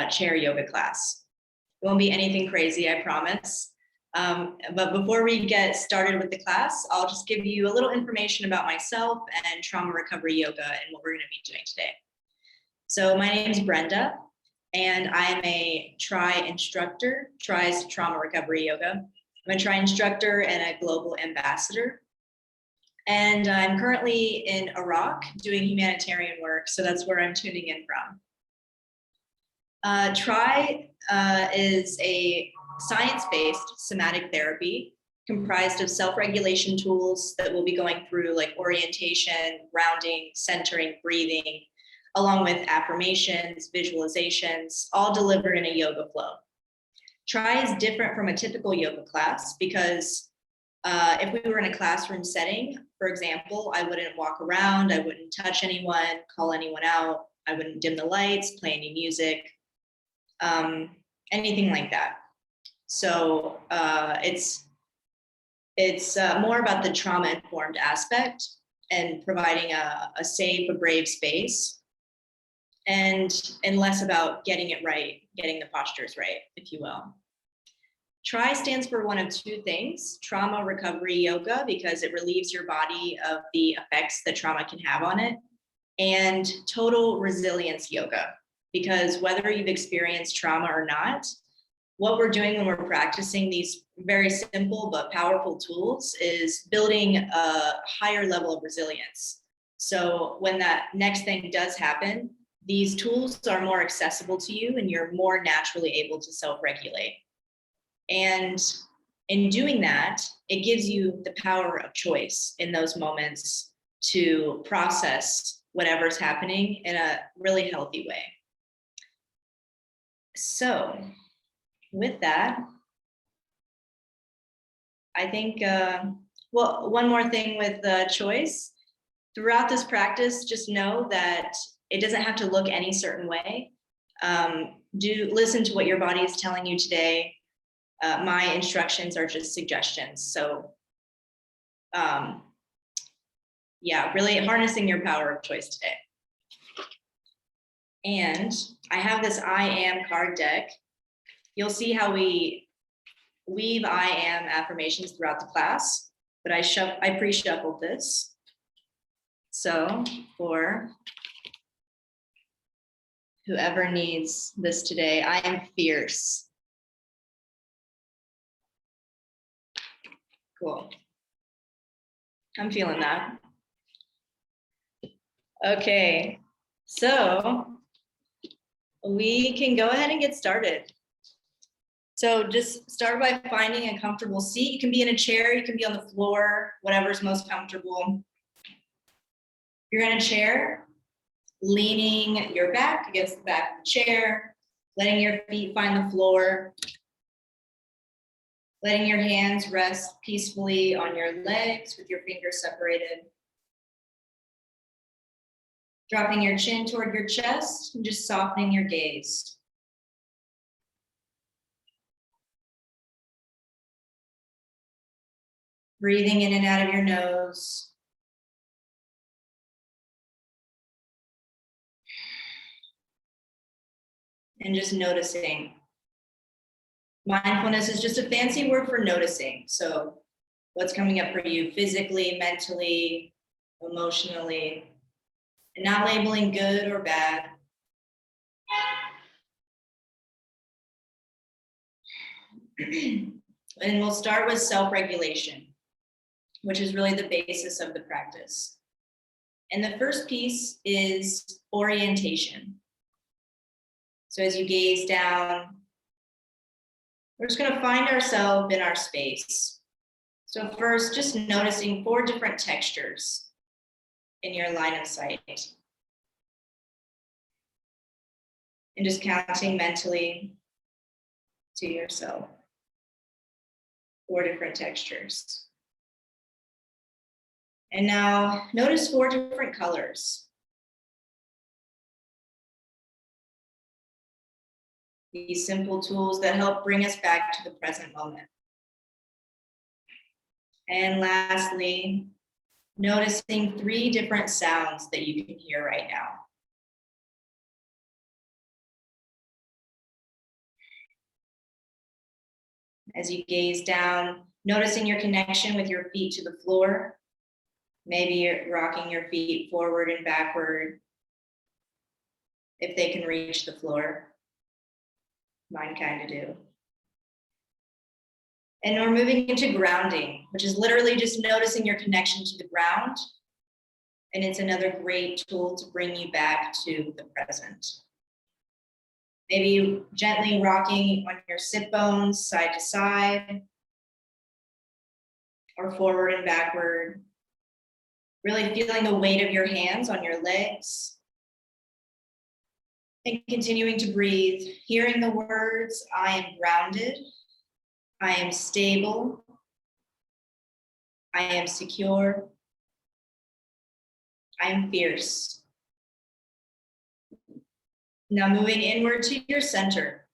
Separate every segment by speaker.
Speaker 1: chair yoga class. It won't be anything crazy, I promise. But before we get started with the class, I'll just give you a little information about myself and trauma recovery yoga and what we're going to be doing today. So my name is Brenda, and I'm a T.R.Y instructor. T.R.Y is trauma recovery yoga. I'm a T.R.Y instructor and a global ambassador. And I'm currently in Iraq doing humanitarian work, so that's where I'm tuning in from. T.R.Y is a science-based somatic therapy comprised of self-regulation tools that we'll be going through, like orientation, grounding, centering, breathing, along with affirmations, visualizations, all delivered in a yoga flow. T.R.Y is different from a typical yoga class because if we were in a classroom setting, for example, I wouldn't walk around, I wouldn't touch anyone, call anyone out, I wouldn't dim the lights, play any music, anything like that. So it's more about the trauma-informed aspect and providing a safe, a brave space, and less about getting it right, getting the postures right, if you will. T.R.Y stands for one of two things: trauma recovery yoga, because it relieves your body of the effects that trauma can have on it, and total resilience yoga, because whether you've experienced trauma or not, what we're doing when we're practicing these very simple but powerful tools is building a higher level of resilience. So when that next thing does happen, these tools are more accessible to you and you're more naturally able to self-regulate. And in doing that, it gives you the power of choice in those moments to process whatever's happening in a really healthy way. So with that, I think, well, one more thing with the choice. Throughout this practice, just know that it doesn't have to look any certain way. Do listen to what your body is telling you today. My instructions are just suggestions. So yeah, really harnessing your power of choice today. And I have this I am card deck. You'll see how we weave I am affirmations throughout the class, but I pre-shuffled this. So for whoever needs this today, I am fierce. Cool. I'm feeling that. Okay, so we can go ahead and get started. So just start by finding a comfortable seat. You can be in a chair, you can be on the floor, whatever's most comfortable. You're in a chair, leaning your back against the back of the chair, letting your feet find the floor, letting your hands rest peacefully on your legs with your fingers separated. Dropping your chin toward your chest and just softening your gaze. Breathing in and out of your nose. And just noticing. Mindfulness is just a fancy word for noticing. So what's coming up for you physically, mentally, emotionally, and not labeling good or bad. And we'll start with self-regulation, which is really the basis of the practice. And the first piece is orientation. So as you gaze down, we're just going to find ourselves in our space. So first, just noticing 4 different textures in your line of sight. And just counting mentally to yourself. 4 different textures. And now notice 4 different colors. These simple tools that help bring us back to the present moment. And lastly, noticing 3 different sounds that you can hear right now. As you gaze down, noticing your connection with your feet to the floor. Maybe you're rocking your feet forward and backward if they can reach the floor. Mine kind of do. And we're moving into grounding, which is literally just noticing your connection to the ground. And it's another great tool to bring you back to the present. Maybe gently rocking on your sit bones side to side or forward and backward. Really feeling the weight of your hands on your legs. And continuing to breathe, hearing the words, I am grounded, I am stable, I am secure, I am fierce. Now moving inward to your center.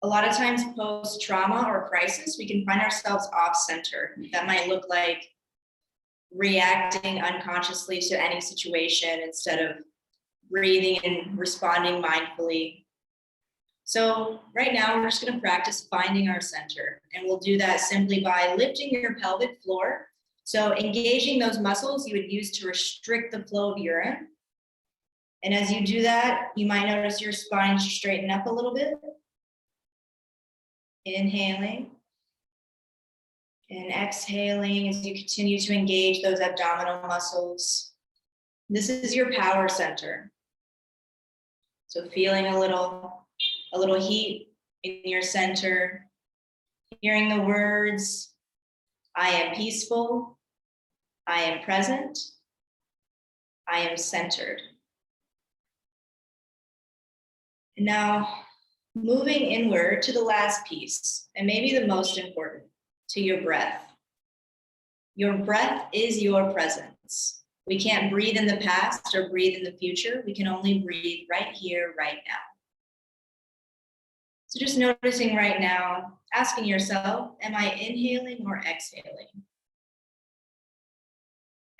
Speaker 1: A lot of times post-trauma or crisis, we can find ourselves off center. That might look like reacting unconsciously to any situation instead of breathing and responding mindfully. So right now, we're just going to practice finding our center. And we'll do that simply by lifting your pelvic floor. So engaging those muscles you would use to restrict the flow of urine. And as you do that, you might notice your spine straighten up a little bit. Inhaling. And exhaling as you continue to engage those abdominal muscles. This is your power center. So feeling a little heat in your center, hearing the words, I am peaceful, I am present, I am centered. And now moving inward to the last piece, and maybe the most important, to your breath. Your breath is your presence. We can't breathe in the past or breathe in the future. We can only breathe right here, right now. So just noticing right now, asking yourself, am I inhaling or exhaling?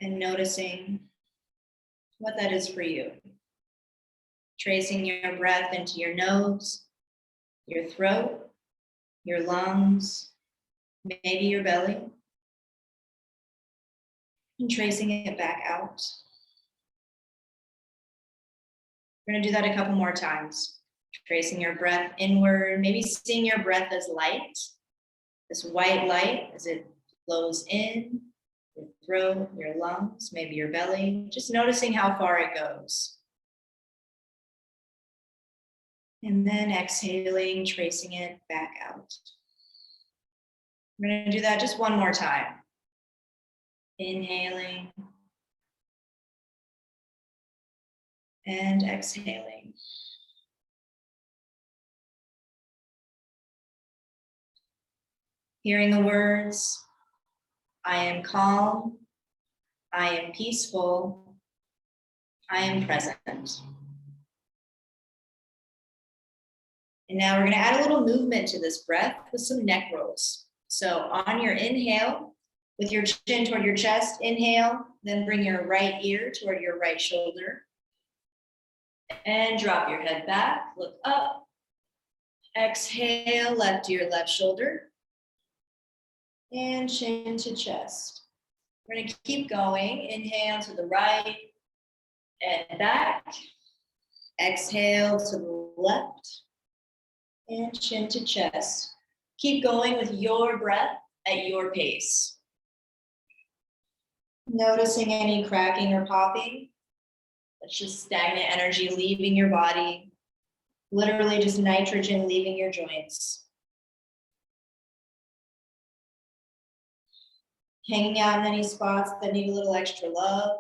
Speaker 1: And noticing what that is for you. Tracing your breath into your nose, your throat, your lungs, maybe your belly. And tracing it back out. We're going to do that a couple more times. Tracing your breath inward, maybe seeing your breath as light, this white light as it flows in, your throat, your lungs, maybe your belly, just noticing how far it goes. And then exhaling, tracing it back out. We're going to do that just one more time. Inhaling and exhaling. Hearing the words, I am calm, I am peaceful, I am present. And now we're going to add a little movement to this breath with some neck rolls. So on your inhale, with your chin toward your chest, inhale, then bring your right ear toward your right shoulder. And drop your head back, look up. Exhale, left ear, left shoulder. And chin to chest. We're going to keep going. Inhale to the right and back. Exhale to the left and chin to chest. Keep going with your breath at your pace. Noticing any cracking or popping. That's just stagnant energy leaving your body. Literally just nitrogen leaving your joints. Hanging out in any spots that need a little extra love.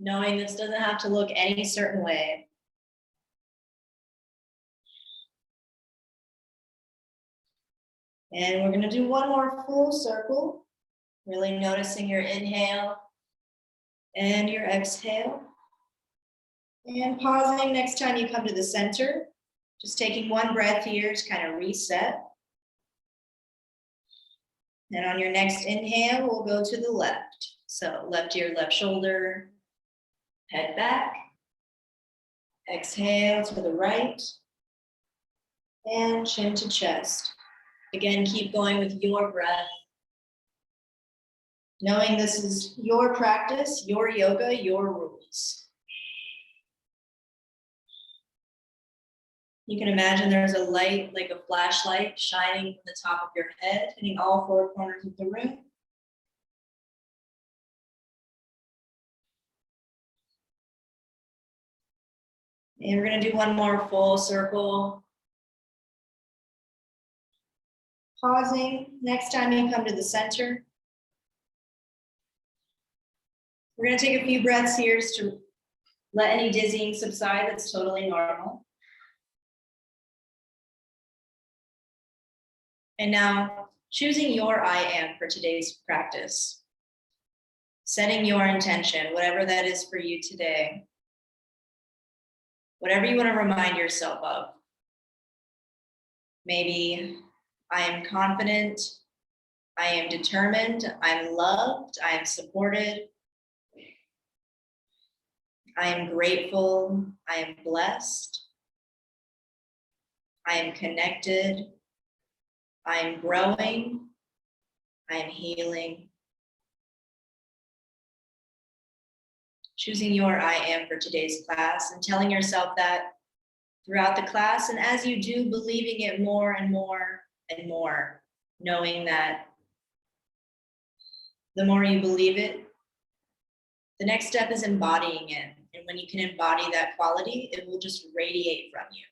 Speaker 1: Knowing this doesn't have to look any certain way. And we're going to do one more full circle. Really noticing your inhale and your exhale. And pausing next time you come to the center. Just taking one breath here to kind of reset. And on your next inhale, we'll go to the left. So left ear, left shoulder, head back. Exhale to the right. And chin to chest. Again, keep going with your breath. Knowing this is your practice, your yoga, your rules. You can imagine there's a light, like a flashlight, shining from the top of your head, hitting all four corners of the room. And we're going to do one more full circle. Pausing. Next time you come to the center. We're going to take a few breaths here just to let any dizzying subside. That's totally normal. And now, choosing your I am for today's practice. Setting your intention, whatever that is for you today. Whatever you want to remind yourself of. Maybe I am confident, I am determined, I'm loved, I am supported, I am grateful, I am blessed, I am connected, I am growing, I am healing. Choosing your I am for today's class and telling yourself that throughout the class, and as you do, believing it more and more and more, knowing that the more you believe it, the next step is embodying it. And when you can embody that quality, it will just radiate from you.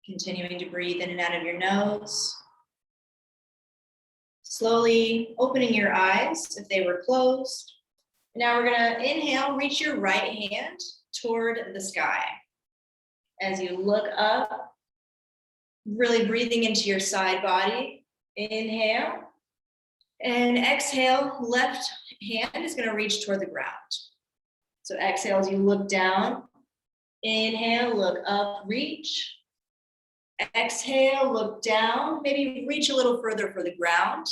Speaker 1: Continuing to breathe in and out of your nose. Slowly opening your eyes if they were closed. Now we're going to inhale, reach your right hand toward the sky. As you look up, really breathing into your side body. Inhale. And exhale, left hand is going to reach toward the ground. So exhale as you look down. Inhale, look up, reach. Exhale, look down. Maybe reach a little further for the ground.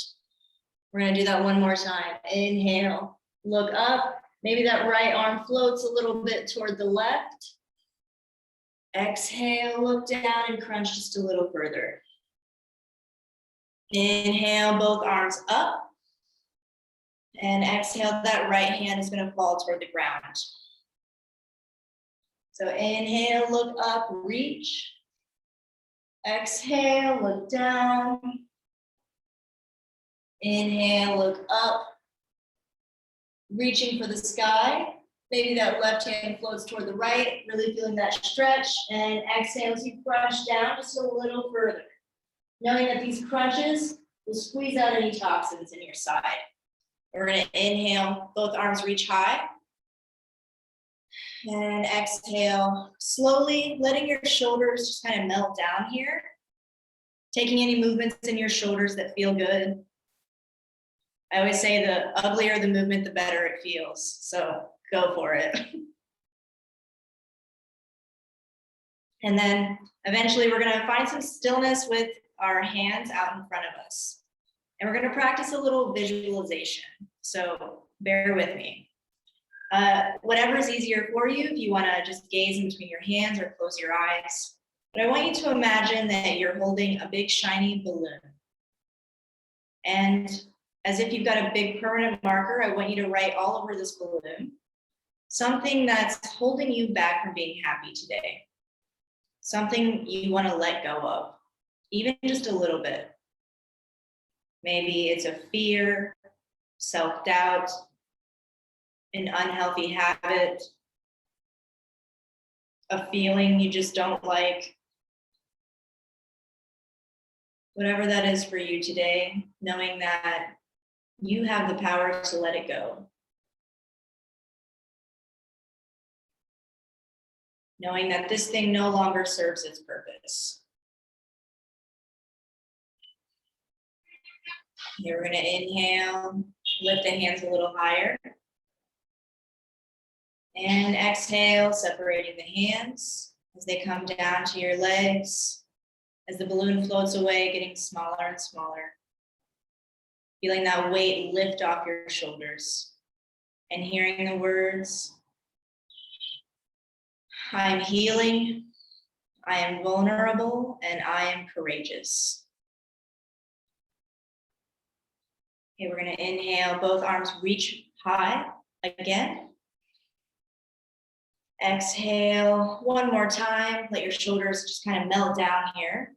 Speaker 1: We're going to do that one more time. Inhale, look up. Maybe that right arm floats a little bit toward the left. Exhale, look down and crunch just a little further. Inhale, both arms up. And exhale, that right hand is going to fall toward the ground. So inhale, look up, reach. Exhale, look down. Inhale, look up. Reaching for the sky. Maybe that left hand floats toward the right, really feeling that stretch. And exhale as you crunch down just a little further. Knowing that these crunches will squeeze out any toxins in your side. We're going to inhale, both arms reach high. And exhale, slowly letting your shoulders just kind of melt down here. Taking any movements in your shoulders that feel good. I always say the uglier the movement, the better it feels. So go for it. And then eventually we're going to find some stillness with our hands out in front of us. And we're going to practice a little visualization. So bear with me. Whatever is easier for you, if you want to just gaze in between your hands or close your eyes. But I want you to imagine that you're holding a big shiny balloon. And as if you've got a big permanent marker, I want you to write all over this balloon something that's holding you back from being happy today. Something you want to let go of, even just a little bit. Maybe it's a fear, self-doubt, an unhealthy habit, a feeling you just don't like. Whatever that is for you today, knowing that you have the power to let it go. Knowing that this thing no longer serves its purpose. Here we're going to inhale, lift the hands a little higher. And exhale, separating the hands as they come down to your legs. As the balloon floats away, getting smaller and smaller. Feeling that weight lift off your shoulders. And hearing the words, I am healing, I am vulnerable, and I am courageous. Okay, we're going to inhale, both arms reach high again. Exhale one more time. Let your shoulders just kind of melt down here.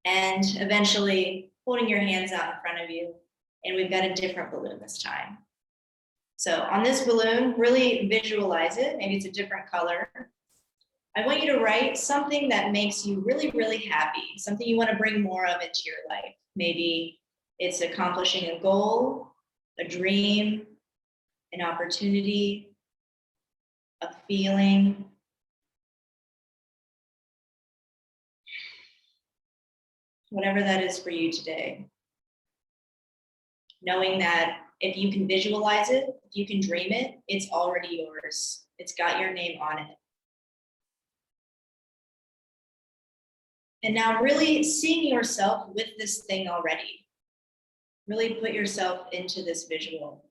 Speaker 1: And eventually holding your hands out in front of you. And we've got a different balloon this time. So on this balloon, really visualize it. Maybe it's a different color. I want you to write something that makes you really, really happy, something you want to bring more of into your life. Maybe it's accomplishing a goal, a dream, an opportunity, a feeling. Whatever that is for you today. Knowing that if you can visualize it, if you can dream it, it's already yours. It's got your name on it. And now really seeing yourself with this thing already. Really put yourself into this visual.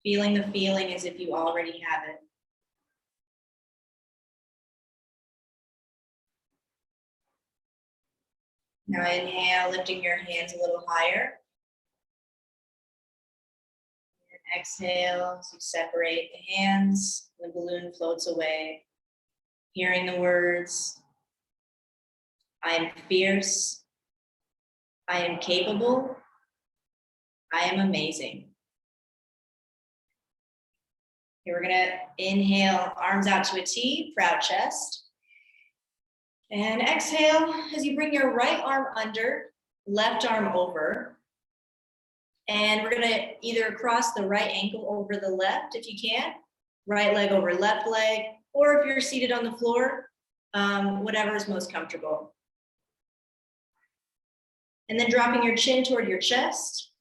Speaker 1: Feeling the feeling as if you already have it. Now inhale, lifting your hands a little higher. And exhale, so you separate the hands, the balloon floats away. Hearing the words, I am fierce, I am capable, I am amazing. Here we're gonna inhale, arms out to a T, proud chest. And exhale as you bring your right arm under, left arm over. And we're gonna either cross the right ankle over the left if you can, right leg over left leg, or if you're seated on the floor, whatever is most comfortable. And then dropping your chin toward your chest.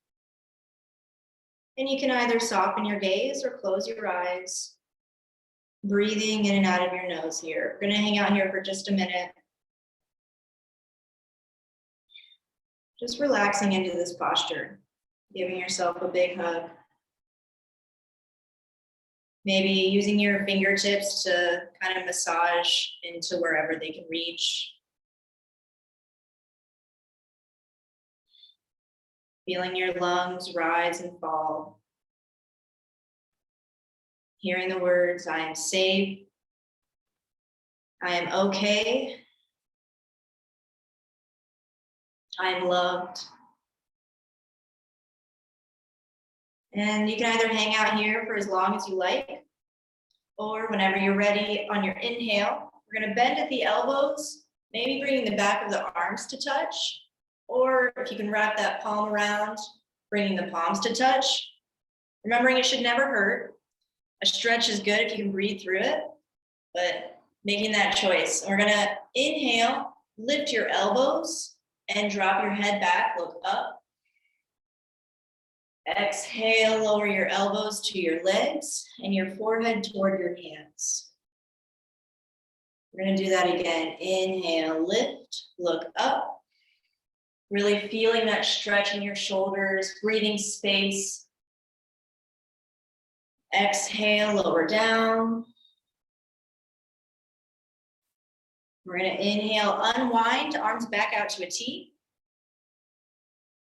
Speaker 1: And you can either soften your gaze or close your eyes. Breathing in and out of your nose here. We're gonna hang out here for just a minute. Just relaxing into this posture, giving yourself a big hug. Maybe using your fingertips to kind of massage into wherever they can reach. Feeling your lungs rise and fall. Hearing the words, I am safe, I am okay, I am loved. And you can either hang out here for as long as you like, or whenever you're ready on your inhale, we're gonna bend at the elbows, maybe bringing the back of the arms to touch, or if you can wrap that palm around, bringing the palms to touch. Remembering it should never hurt. A stretch is good if you can breathe through it, but making that choice. We're gonna inhale, lift your elbows and drop your head back, look up. Exhale, lower your elbows to your legs and your forehead toward your hands. We're gonna do that again. Inhale, lift, look up. Really feeling that stretch in your shoulders, breathing space. Exhale, lower down. We're gonna inhale, unwind, arms back out to a T.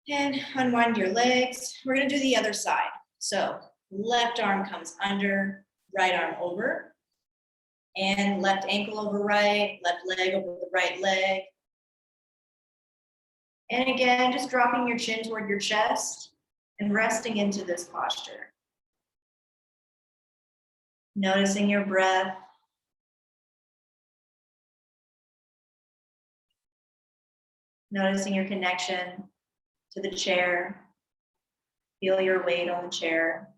Speaker 1: And unwind your legs. We're gonna do the other side. So left arm comes under, right arm over. And left ankle over right, left leg over the right leg. And again, just dropping your chin toward your chest and resting into this posture. Noticing your breath. Noticing your connection to the chair. Feel your weight on the chair.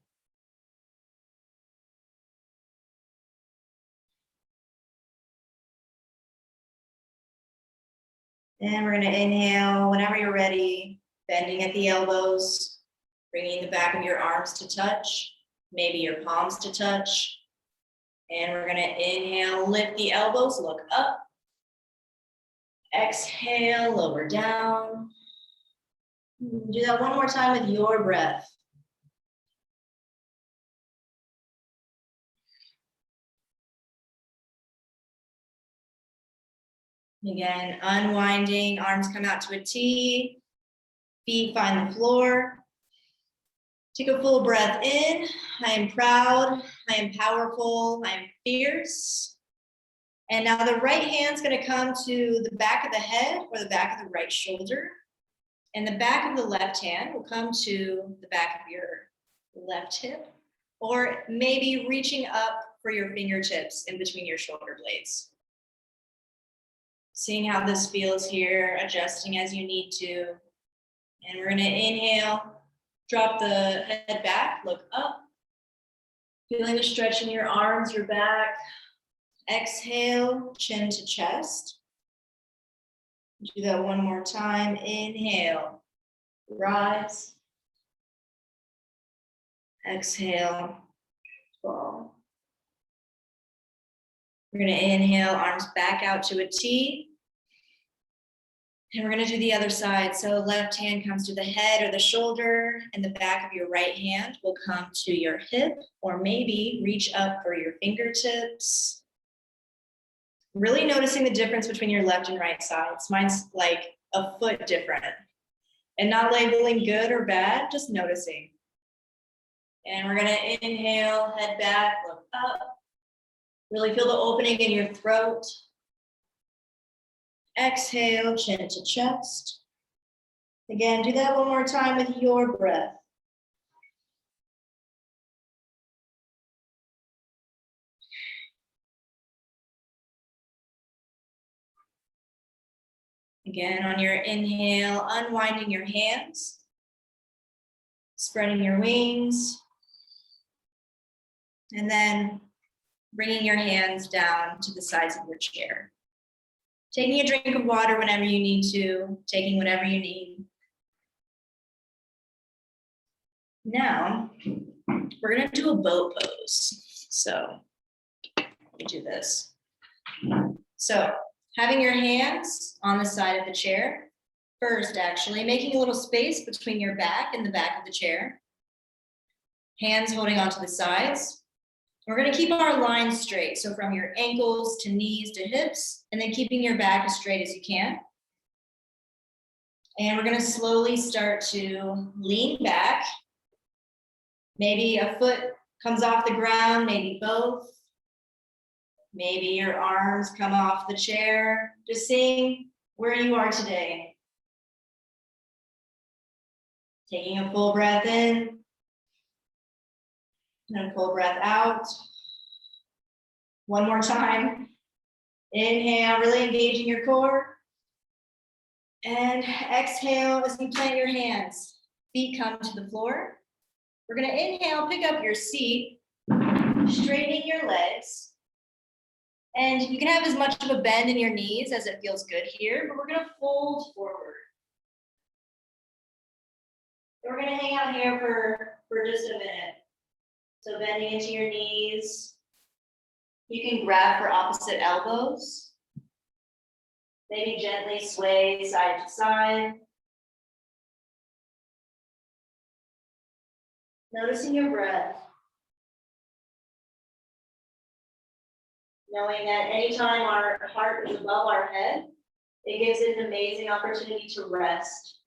Speaker 1: And we're gonna inhale whenever you're ready, bending at the elbows, bringing the back of your arms to touch, maybe your palms to touch. And we're gonna inhale, lift the elbows, look up. Exhale, lower down. Do that one more time with your breath. Again, unwinding, arms come out to a T, feet find the floor. Take a full breath in. I am proud, I am powerful, I am fierce. And now the right hand's gonna come to the back of the head or the back of the right shoulder. And the back of the left hand will come to the back of your left hip, or maybe reaching up for your fingertips in between your shoulder blades. Seeing how this feels here, adjusting as you need to. And we're gonna inhale, drop the head back, look up. Feeling the stretch in your arms, your back. Exhale, chin to chest. Do that one more time. Inhale, rise. Exhale, fall. We're going to inhale, arms back out to a T. And we're going to do the other side. So left hand comes to the head or the shoulder, and the back of your right hand will come to your hip, or maybe reach up for your fingertips. Really noticing the difference between your left and right sides. Mine's like a foot different. And not labeling good or bad, just noticing. And we're gonna inhale, head back, look up. Really feel the opening in your throat. Exhale, chin to chest. Again, do that one more time with your breath. Again, on your inhale, unwinding your hands, spreading your wings, and then bringing your hands down to the sides of your chair. Taking a drink of water whenever you need to, taking whatever you need. Now, we're gonna do a boat pose. So, let me do this. So, having your hands on the side of the chair, first actually, making a little space between your back and the back of the chair. Hands holding onto the sides. We're gonna keep our lines straight. So from your ankles to knees to hips, and then keeping your back as straight as you can. And we're gonna slowly start to lean back. Maybe a foot comes off the ground, maybe both. Maybe your arms come off the chair. Just seeing where you are today. Taking a full breath in. And a full breath out. One more time. Inhale, really engaging your core. And exhale as you plant your hands. Feet come to the floor. We're gonna inhale, pick up your seat, straightening your legs. And you can have as much of a bend in your knees as it feels good here, but we're gonna fold forward. And we're gonna hang out here for just a minute. So bending into your knees. You can grab for opposite elbows. Maybe gently sway side to side. Noticing your breath. Knowing that anytime our heart is above our head, it gives it an amazing opportunity to rest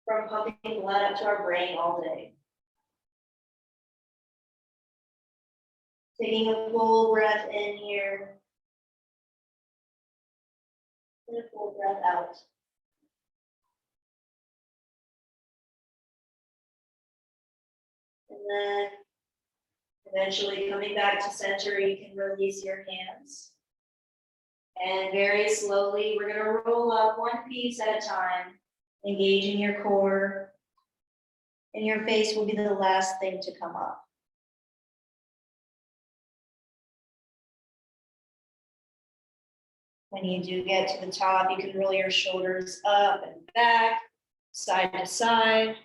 Speaker 1: from pumping blood up to our brain all day. Taking a full breath in here. And a full breath out. And then eventually coming back to center, you can release your hands. And very slowly, we're gonna roll up one piece at a time, engaging your core. And your face will be the last thing to come up. When you do get to the top, you can roll your shoulders up and back, side to side.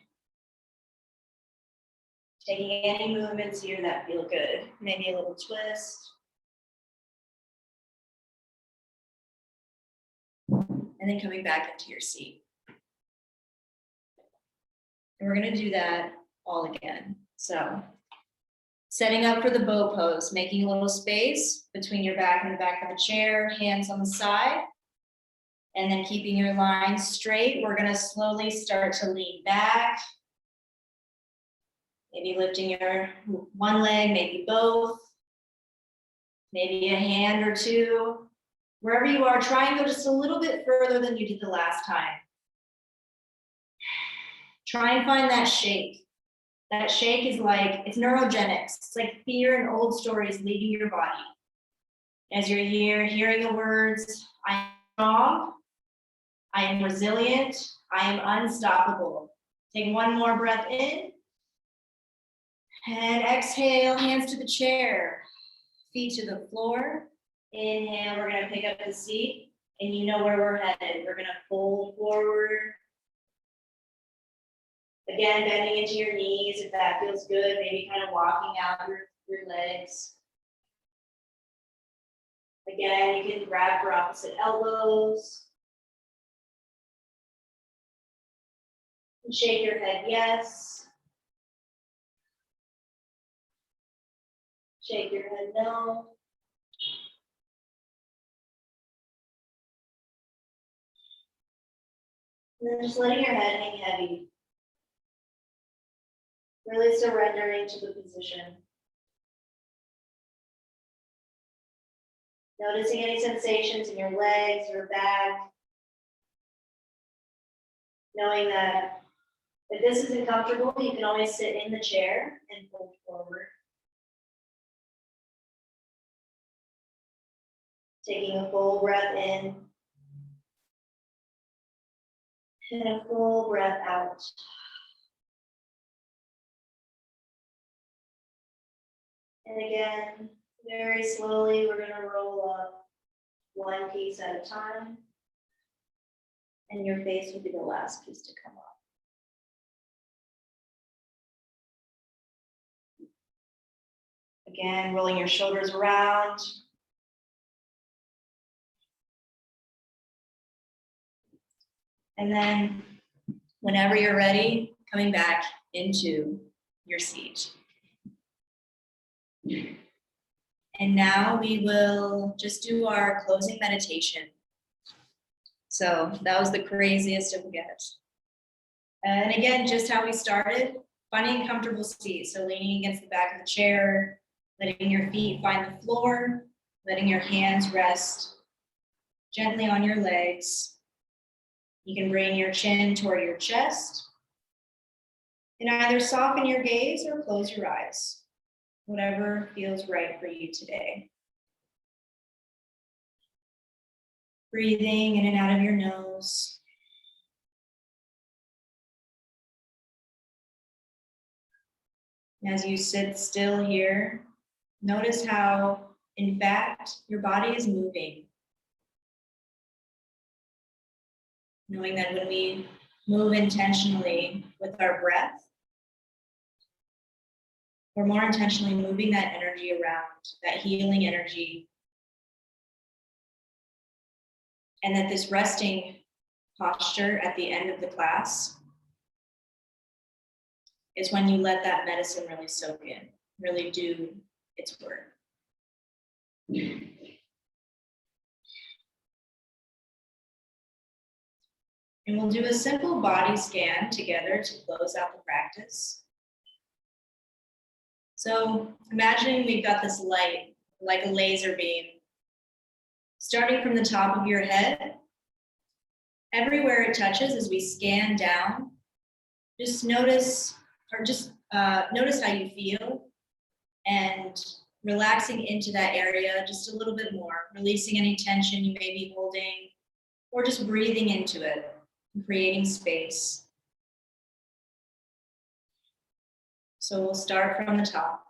Speaker 1: Taking any movements here that feel good. Maybe a little twist. And then coming back into your seat. And we're gonna do that all again. So setting up for the boat pose, making a little space between your back and the back of the chair, hands on the side. And then keeping your line straight, we're gonna slowly start to lean back. Maybe lifting your one leg, maybe both. Maybe a hand or two. Wherever you are, try and go just a little bit further than you did the last time. Try and find that shake. That shake is like, it's neurogenics. It's like fear and old stories leaving your body. As you're here, hearing the words, I am strong, I am resilient, I am unstoppable. Take one more breath in. And exhale, hands to the chair, feet to the floor. Inhale, we're gonna pick up the seat, and you know where we're headed. We're gonna fold forward. Again, bending into your knees if that feels good, maybe kind of walking out your legs. Again, you can grab for opposite elbows. And shake your head yes. Shake your head no. And then just letting your head hang heavy. Really surrendering to the position. Noticing any sensations in your legs, your back. Knowing that if this isn't comfortable, you can always sit in the chair and fold forward. Taking a full breath in. And a full breath out. And again, very slowly, we're going to roll up one piece at a time. And your face will be the last piece to come up. Again, rolling your shoulders around. And then, whenever you're ready, coming back into your seat. And now we will just do our closing meditation. So that was the craziest of yet. And again, just how we started, finding a comfortable seat. So leaning against the back of the chair, letting your feet find the floor, letting your hands rest gently on your legs. You can bring your chin toward your chest and either soften your gaze or close your eyes, whatever feels right for you today. Breathing in and out of your nose. As you sit still here, notice how, in fact, your body is moving. Knowing that when we move intentionally with our breath, we're more intentionally moving that energy around, that healing energy. And that this resting posture at the end of the class is when you let that medicine really soak in, really do its work. And we'll do a simple body scan together to close out the practice. So imagining we've got this light, like a laser beam, starting from the top of your head, everywhere it touches as we scan down, just notice notice how you feel and relaxing into that area just a little bit more, releasing any tension you may be holding, or just breathing into it and creating space. So we'll start from the top.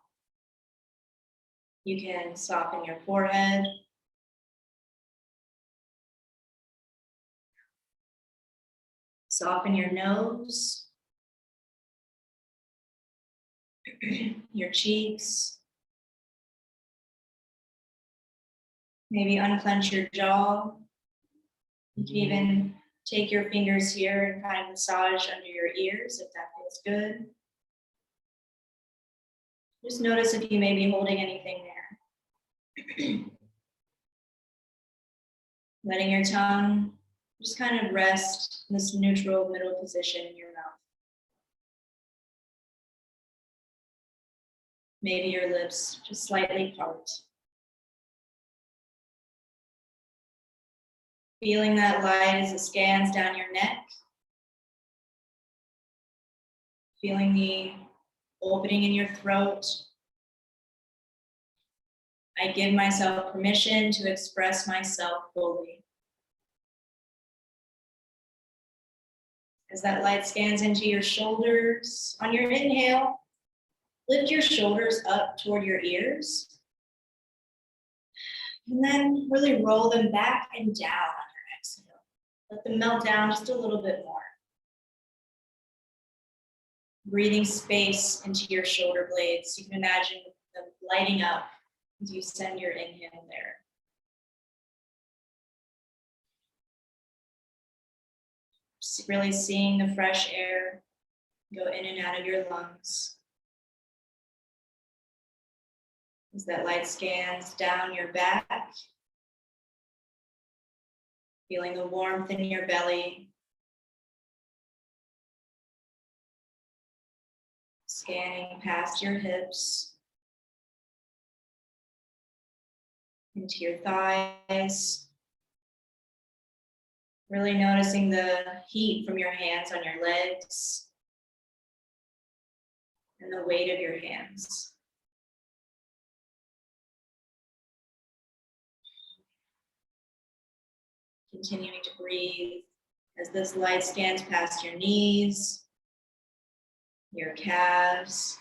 Speaker 1: You can soften your forehead. Soften your nose, your cheeks. Maybe unclench your jaw. You can even take your fingers here and kind of massage under your ears if that feels good. Just notice if you may be holding anything there. Letting your tongue Just kind of rest in this neutral middle position in your mouth. Maybe your lips just slightly part. Feeling that light as it scans down your neck. Feeling the opening in your throat. I give myself permission to express myself fully. As that light scans into your shoulders, on your inhale, lift your shoulders up toward your ears. And then really roll them back and down on your exhale. Let them melt down just a little bit more. Breathing space into your shoulder blades. You can imagine them lighting up as you send your inhale there. Just really seeing the fresh air go in and out of your lungs. As that light scans down your back, feeling the warmth in your belly, scanning past your hips, into your thighs, really noticing the heat from your hands on your legs and the weight of your hands. Continuing to breathe as this light scans past your knees, your calves,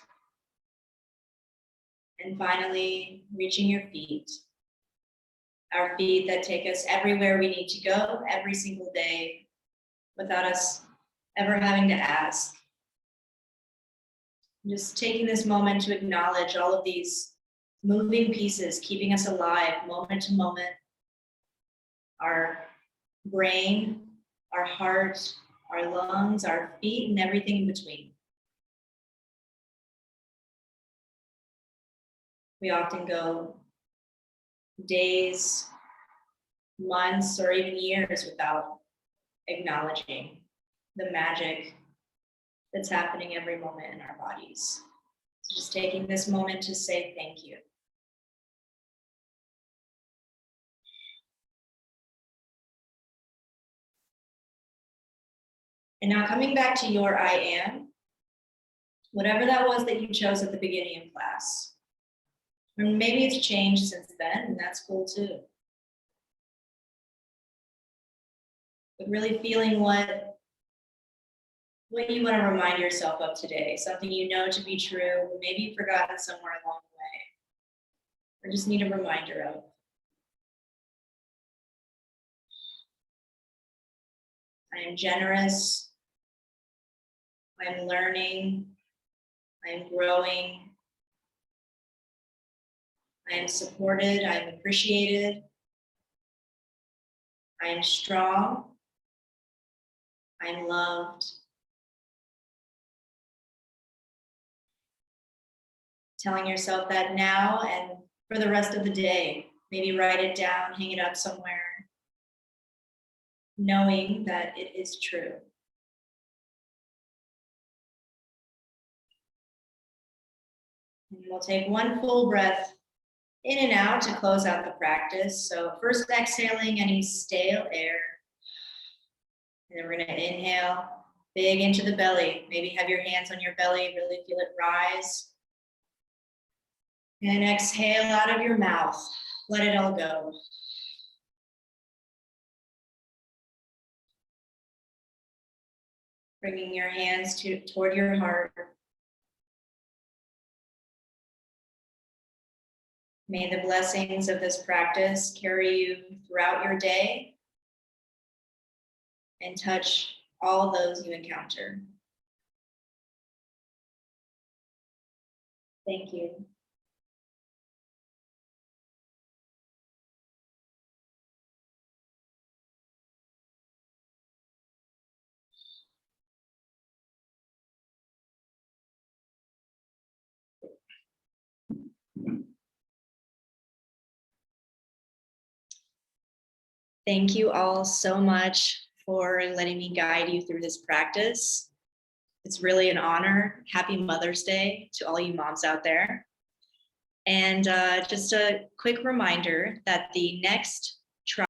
Speaker 1: and finally reaching your feet. Our feet that take us everywhere we need to go every single day without us ever having to ask. Just taking this moment to acknowledge all of these moving pieces, keeping us alive moment to moment. Our brain, our heart, our lungs, our feet, and everything in between. We often go days, months, or even years without acknowledging the magic that's happening every moment in our bodies. So just taking this moment to say thank you. And now coming back to your I am, whatever that was that you chose at the beginning of class. Or maybe it's changed since then, and that's cool too. But really feeling what you want to remind yourself of today, something you know to be true, maybe you've forgotten somewhere along the way, or just need a reminder of. I am generous. I'm learning. I'm growing. I am supported. I am appreciated. I am strong. I am loved. Telling yourself that now and for the rest of the day. Maybe write it down, hang it up somewhere, knowing that it is true. And we'll take one full breath in and out to close out the practice. So first exhaling any stale air. And then we're going to inhale big into the belly. Maybe have your hands on your belly, really feel it rise. And exhale out of your mouth. Let it all go. Bringing your hands toward your heart. May the blessings of this practice carry you throughout your day and touch all those you encounter. Thank you. Thank you all so much for letting me guide you through this practice. It's really an honor. Happy Mother's Day to all you moms out there. And just a quick reminder that the next